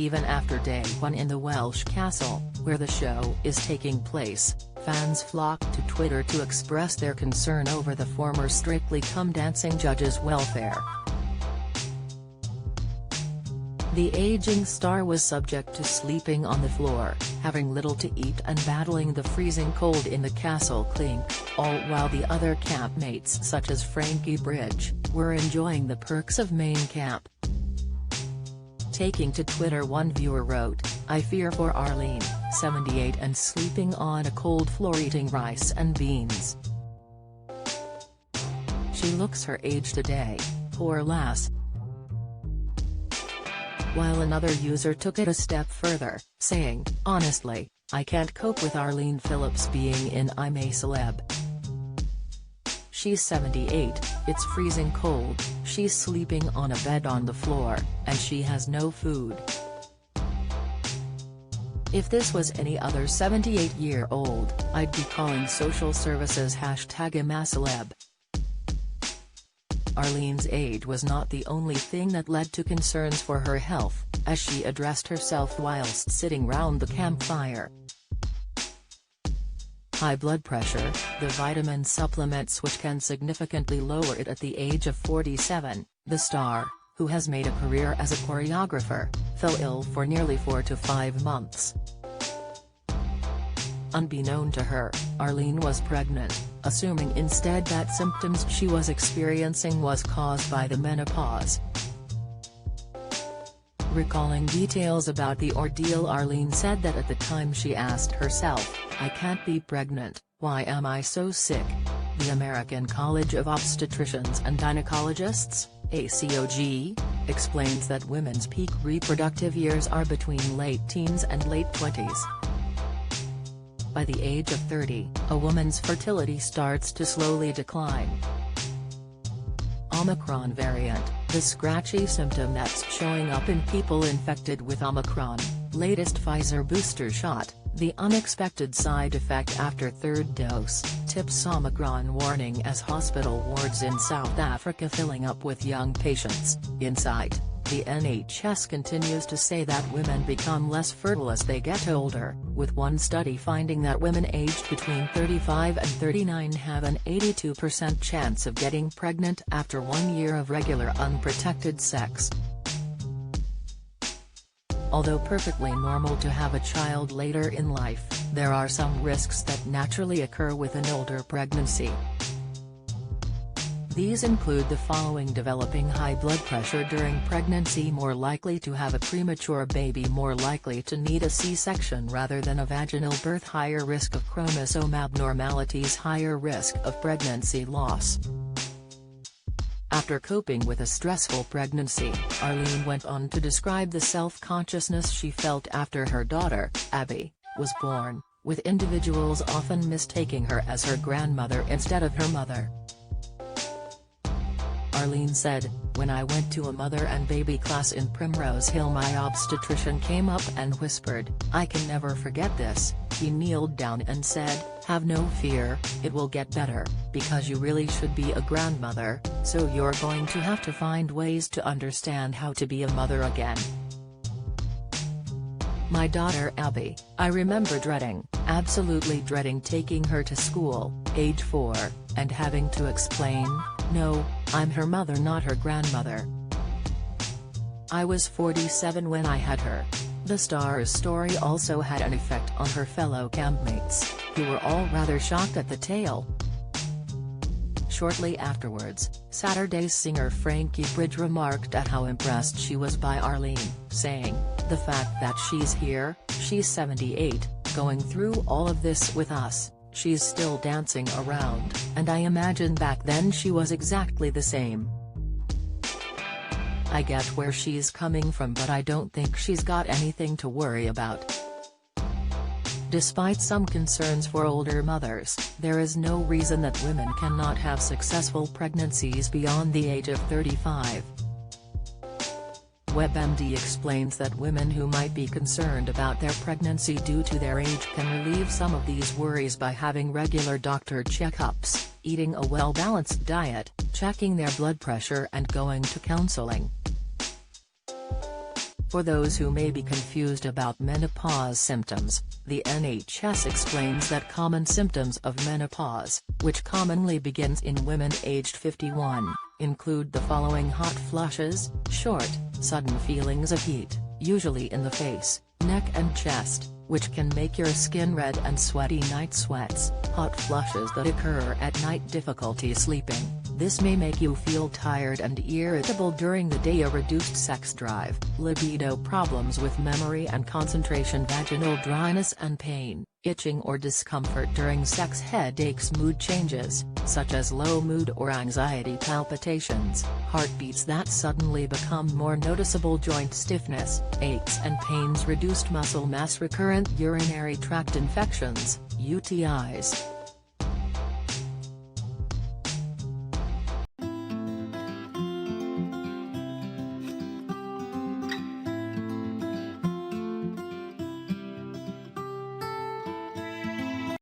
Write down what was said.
Even after day one in the Welsh castle, where the show is taking place, fans flock to Twitter to express their concern over the former Strictly Come Dancing judge's welfare. The aging star was subject to sleeping on the floor, having little to eat and battling the freezing cold in the castle clink, all while the other campmates such as Frankie Bridge, were enjoying the perks of main camp. Taking to Twitter, one viewer wrote, "I fear for Arlene, 78 and sleeping on a cold floor eating rice and beans. She looks her age today, poor lass." While another user took it a step further, saying, "Honestly, I can't cope with Arlene Phillips being in I'm A Celeb. She's 78, it's freezing cold, she's sleeping on a bed on the floor, and she has no food. If this was any other 78-year-old, I'd be calling social services #AmaCeleb." Arlene's age was not the only thing that led to concerns for her health, as she addressed herself whilst sitting round the campfire. High blood pressure, the vitamin supplements which can significantly lower it at the age of 47, the star, who has made a career as a choreographer, fell ill for nearly 4 to 5 months. Unbeknown to her, Arlene was pregnant, assuming instead that symptoms she was experiencing was caused by the menopause. Recalling details about the ordeal, Arlene said that at the time she asked herself, "I can't be pregnant, why am I so sick?" The American College of Obstetricians and Gynecologists, ACOG, explains that women's peak reproductive years are between late teens and late 20s. By the age of 30, a woman's fertility starts to slowly decline. Omicron variant, the scratchy symptom that's showing up in people infected with Omicron, latest Pfizer booster shot, the unexpected side effect after third dose, tips Omicron warning as hospital wards in South Africa filling up with young patients. Insight, the NHS continues to say that women become less fertile as they get older, with one study finding that women aged between 35 and 39 have an 82% chance of getting pregnant after 1 year of regular unprotected sex. Although perfectly normal to have a child later in life, there are some risks that naturally occur with an older pregnancy. These include the following: developing high blood pressure during pregnancy, more likely to have a premature baby, more likely to need a C-section rather than a vaginal birth, higher risk of chromosome abnormalities, higher risk of pregnancy loss. After coping with a stressful pregnancy, Arlene went on to describe the self-consciousness she felt after her daughter, Abby, was born, with individuals often mistaking her as her grandmother instead of her mother. Arlene said, "When I went to a mother and baby class in Primrose Hill, my obstetrician came up and whispered, 'I can never forget this.' He kneeled down and said, 'Have no fear, it will get better, because you really should be a grandmother, so you're going to have to find ways to understand how to be a mother again.' My daughter Abby, I remember dreading, absolutely dreading taking her to school, age 4, and having to explain, 'No, I'm her mother, not her grandmother. I was 47 when I had her.'" The star's story also had an effect on her fellow campmates, who were all rather shocked at the tale. Shortly afterwards, Saturday's singer Frankie Bridge remarked at how impressed she was by Arlene, saying, "The fact that she's here, she's 78, going through all of this with us, she's still dancing around, and I imagine back then she was exactly the same. I get where she's coming from, but I don't think she's got anything to worry about." Despite some concerns for older mothers, there is no reason that women cannot have successful pregnancies beyond the age of 35. WebMD explains that women who might be concerned about their pregnancy due to their age can relieve some of these worries by having regular doctor checkups, eating a well-balanced diet, checking their blood pressure and going to counseling. For those who may be confused about menopause symptoms, the NHS explains that common symptoms of menopause, which commonly begins in women aged 51, include the following: hot flushes, short, sudden feelings of heat, usually in the face, neck and chest, which can make your skin red and sweaty night sweats, hot flushes that occur at night, difficulty sleeping. This may make you feel tired and irritable during the day, a reduced sex drive, libido problems with memory and concentration, vaginal dryness and pain, itching or discomfort during sex, headaches, mood changes, such as low mood or anxiety, palpitations, heartbeats that suddenly become more noticeable, joint stiffness, aches and pains, reduced muscle mass, recurrent urinary tract infections, UTIs,